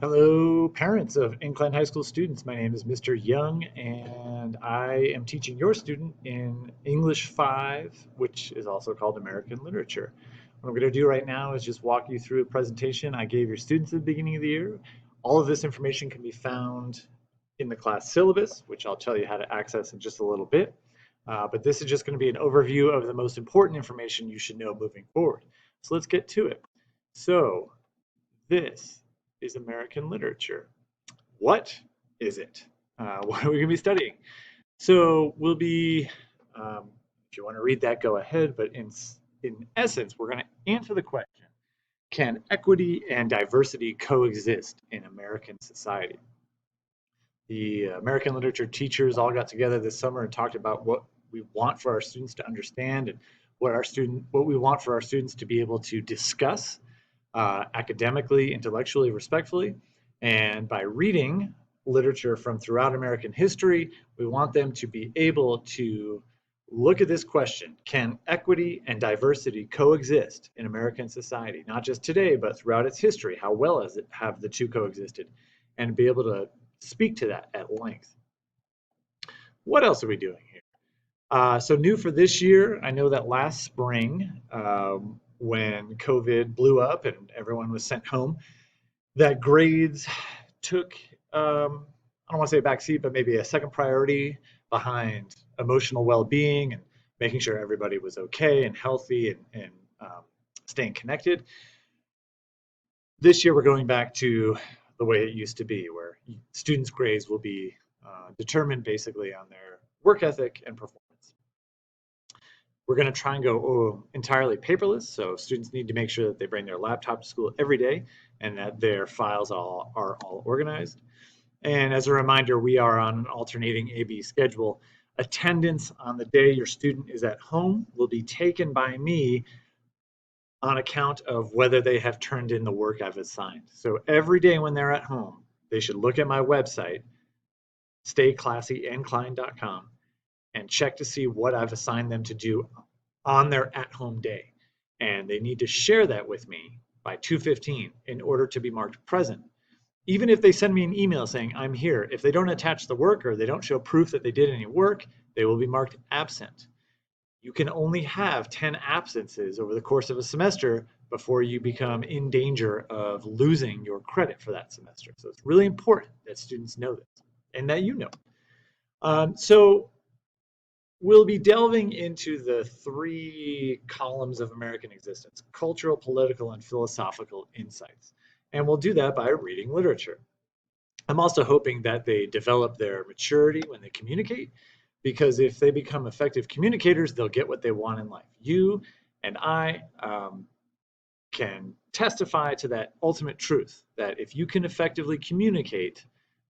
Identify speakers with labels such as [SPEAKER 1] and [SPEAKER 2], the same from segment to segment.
[SPEAKER 1] Hello, parents of Incline High School students. My name is Mr. Young, and I am teaching your student in English 5, which is also called American Literature. What I'm going to do right now is just walk you through a presentation I gave your students at the beginning of the year. All of this information can be found in the class syllabus, which I'll tell you how to access in just a little bit. But this is just going to be an overview of the most important information you should know moving forward. So let's get to it. So, this is American literature. What is it? What are we going to be studying? So we'll be, if you want to read that, go ahead. But in essence, we're going to answer the question: can equity and diversity coexist in American society? The American literature teachers all got together this summer and talked about what we want for our students to understand and what we want for our students to be able to discuss academically, intellectually, respectfully. And by reading literature from throughout American history, we want them to be able to look at this question: can equity and diversity coexist in American society? Not just today, but throughout its history. How well has it have the two coexisted? And be able to speak to that at length. What else are we doing here? So new for this year, I know that last spring, when COVID blew up and everyone was sent home, that grades took, I don't want to say a backseat, but maybe a second priority behind emotional well-being and making sure everybody was okay and healthy and staying connected. This year, we're going back to the way it used to be, where students' grades will be determined basically on their work ethic and performance. We're going to try and go entirely paperless, so students need to make sure that they bring their laptop to school every day and that their files are all organized. And as a reminder, we are on an alternating AB schedule. Attendance on the day your student is at home will be taken by me on account of whether they have turned in the work I've assigned. So every day when they're at home, they should look at my website, stayclassyincline.com, and check to see what I've assigned them to do on their at-home day. And they need to share that with me by 2:15 in order to be marked present. Even if they send me an email saying I'm here, if they don't attach the work or they don't show proof that they did any work, they will be marked absent. You can only have 10 absences over the course of a semester before you become in danger of losing your credit for that semester. So it's really important that students know this and that you know. So we'll be delving into the three columns of American existence: cultural, political, and philosophical insights. And we'll do that by reading literature. I'm also hoping that they develop their maturity when they communicate, because if they become effective communicators, they'll get what they want in life. You and I can testify to that ultimate truth that if you can effectively communicate,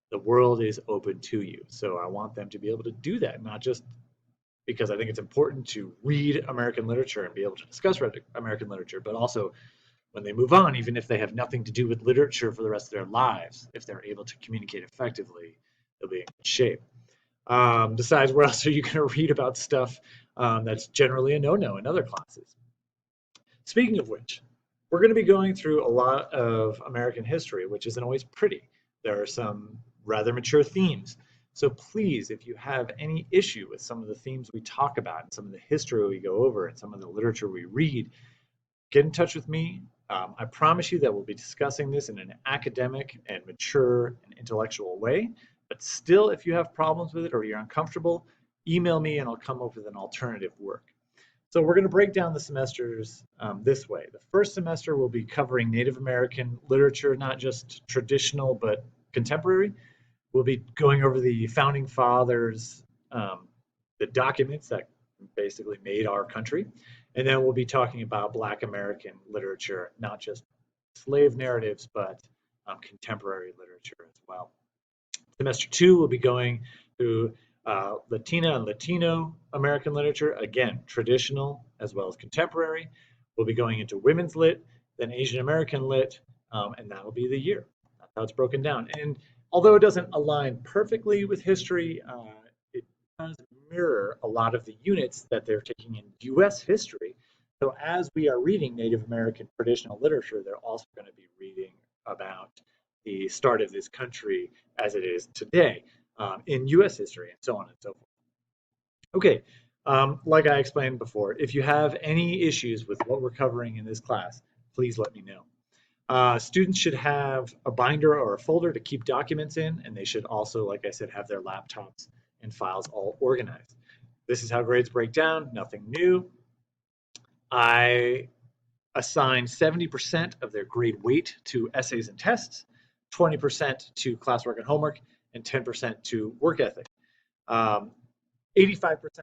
[SPEAKER 1] the world is open to you. So I want them to be able to do that, not just because I think it's important to read American literature and be able to discuss American literature, but also when they move on, even if they have nothing to do with literature for the rest of their lives, if they're able to communicate effectively, they'll be in good shape. Besides, where else are you going to read about stuff that's generally a no-no in other classes? Speaking of which, we're going to be going through a lot of American history, which isn't always pretty. There are some rather mature themes. So please, if you have any issue with some of the themes we talk about and some of the history we go over and some of the literature we read, get in touch with me. I promise you that we'll be discussing this in an academic and mature and intellectual way. But still, if you have problems with it or you're uncomfortable, email me and I'll come up with an alternative work. So we're going to break down the semesters this way. The first semester will be covering Native American literature, not just traditional, but contemporary. We'll be going over the founding fathers, the documents that basically made our country. And then we'll be talking about Black American literature, not just slave narratives, but contemporary literature as well. Semester 2 will be going through Latina and Latino American literature, again, traditional as well as contemporary. We'll be going into women's lit, then Asian American lit, and that'll be the year. That's how it's broken down. And although it doesn't align perfectly with history, it does mirror a lot of the units that they're taking in US history. So as we are reading Native American traditional literature, they're also going to be reading about the start of this country as it is today in US history and so on and so forth. Okay, like I explained before, if you have any issues with what we're covering in this class, please let me know. Students should have a binder or a folder to keep documents in, and they should also, like I said, have their laptops and files all organized. This is how grades break down, nothing new. I assign 70% of their grade weight to essays and tests, 20% to classwork and homework, and 10% to work ethic. 85%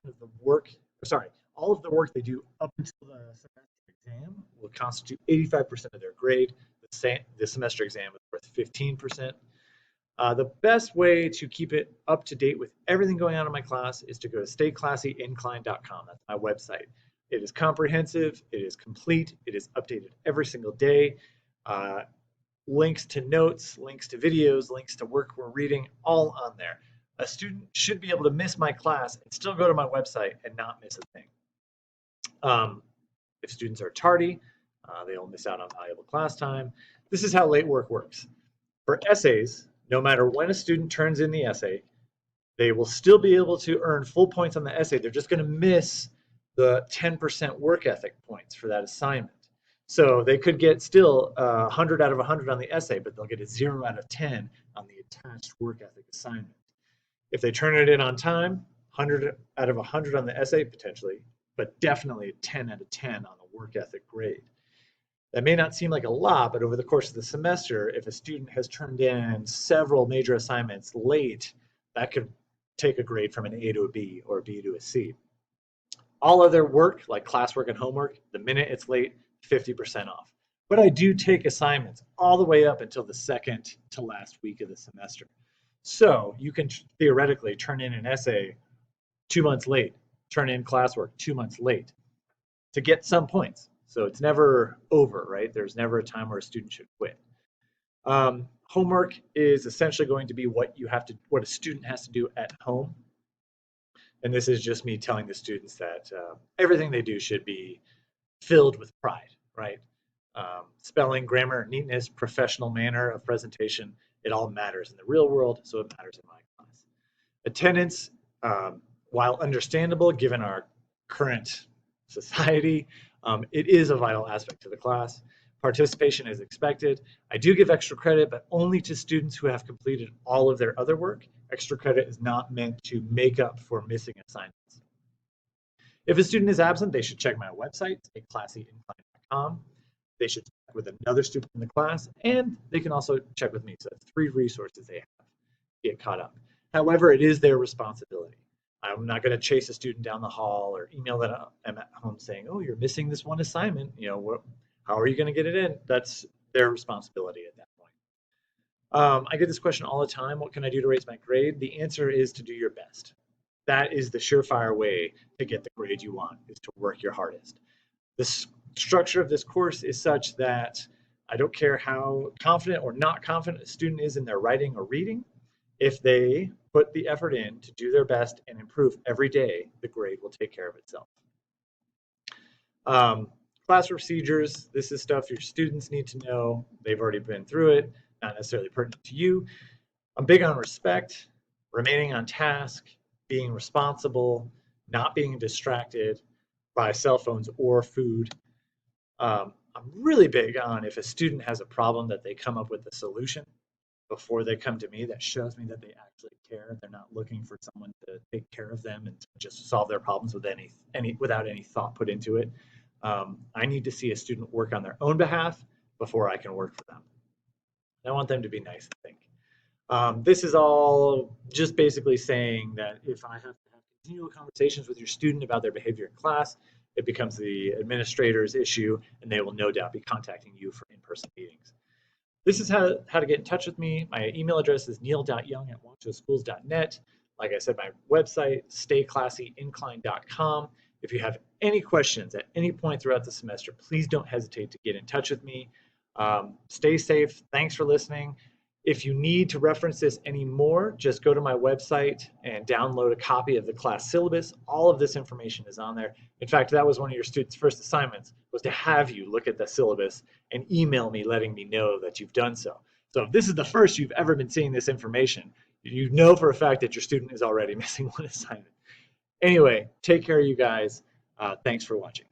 [SPEAKER 1] of the work, sorry, all of the work they do up until the semester exam will constitute 85% of their grade. The semester exam is worth 15%. The best way to keep it up to date with everything going on in my class is to go to stayclassyincline.com. That's my website. It is comprehensive, it is complete, it is updated every single day. Links to notes, links to videos, links to work we're reading, all on there. A student should be able to miss my class and still go to my website and not miss a thing. If students are tardy, they'll miss out on valuable class time. This is how late work works. For essays, no matter when a student turns in the essay, they will still be able to earn full points on the essay. They're just going to miss the 10% work ethic points for that assignment. So they could get still 100 out of 100 on the essay, but they'll get a 0 out of 10 on the attached work ethic assignment. If they turn it in on time, 100 out of 100 on the essay, potentially, but definitely a 10 out of 10 on the work ethic grade. That may not seem like a lot, but over the course of the semester, if a student has turned in several major assignments late, that could take a grade from an A to a B or a B to a C. All other work, like classwork and homework, the minute it's late, 50% off. But I do take assignments all the way up until the second to last week of the semester. So you can theoretically turn in an essay 2 months late, turn in classwork 2 months late to get some points. So it's never over, right? There's never a time where a student should quit. Homework is essentially going to be what a student has to do at home. And this is just me telling the students that everything they do should be filled with pride, right? Spelling, grammar, neatness, professional manner of presentation, it all matters in the real world, so it matters in my class. Attendance, while understandable given our current society, it is a vital aspect to the class. Participation is expected. I do give extra credit, but only to students who have completed all of their other work. Extra credit is not meant to make up for missing assignments. If a student is absent, they should check my website, stayclassyincline.com. They should check with another student in the class, and they can also check with me. So that's 3 resources they have to get caught up. However, it is their responsibility. I'm not going to chase a student down the hall or email them at home saying, oh, you're missing this one assignment. How are you going to get it in? That's their responsibility at that point. I get this question all the time. What can I do to raise my grade? The answer is to do your best. That is the surefire way to get the grade you want, is to work your hardest. The structure of this course is such that I don't care how confident or not confident a student is in their writing or reading. If they put the effort in to do their best and improve every day, the grade will take care of itself. Class procedures, this is stuff your students need to know. They've already been through it, not necessarily pertinent to you. I'm big on respect, remaining on task, being responsible, not being distracted by cell phones or food. I'm really big on if a student has a problem that they come up with a solution before they come to me. That shows me that they actually care. They're not looking for someone to take care of them and just solve their problems with without any thought put into it. I need to see a student work on their own behalf before I can work for them. I want them to be nice, I think. This is all just basically saying that if I have to have continual conversations with your student about their behavior in class, it becomes the administrator's issue, and they will no doubt be contacting you for in-person meetings. This is how to get in touch with me. My email address is neil.young@waukeshoschools.net. Like I said, my website, stayclassyincline.com. If you have any questions at any point throughout the semester, please don't hesitate to get in touch with me. Stay safe. Thanks for listening. If you need to reference this anymore, just go to my website and download a copy of the class syllabus. All of this information is on there. In fact, that was one of your students' first assignments, was to have you look at the syllabus and email me letting me know that you've done so. So if this is the first you've ever been seeing this information, you know for a fact that your student is already missing one assignment. Anyway, take care, you guys. Thanks for watching.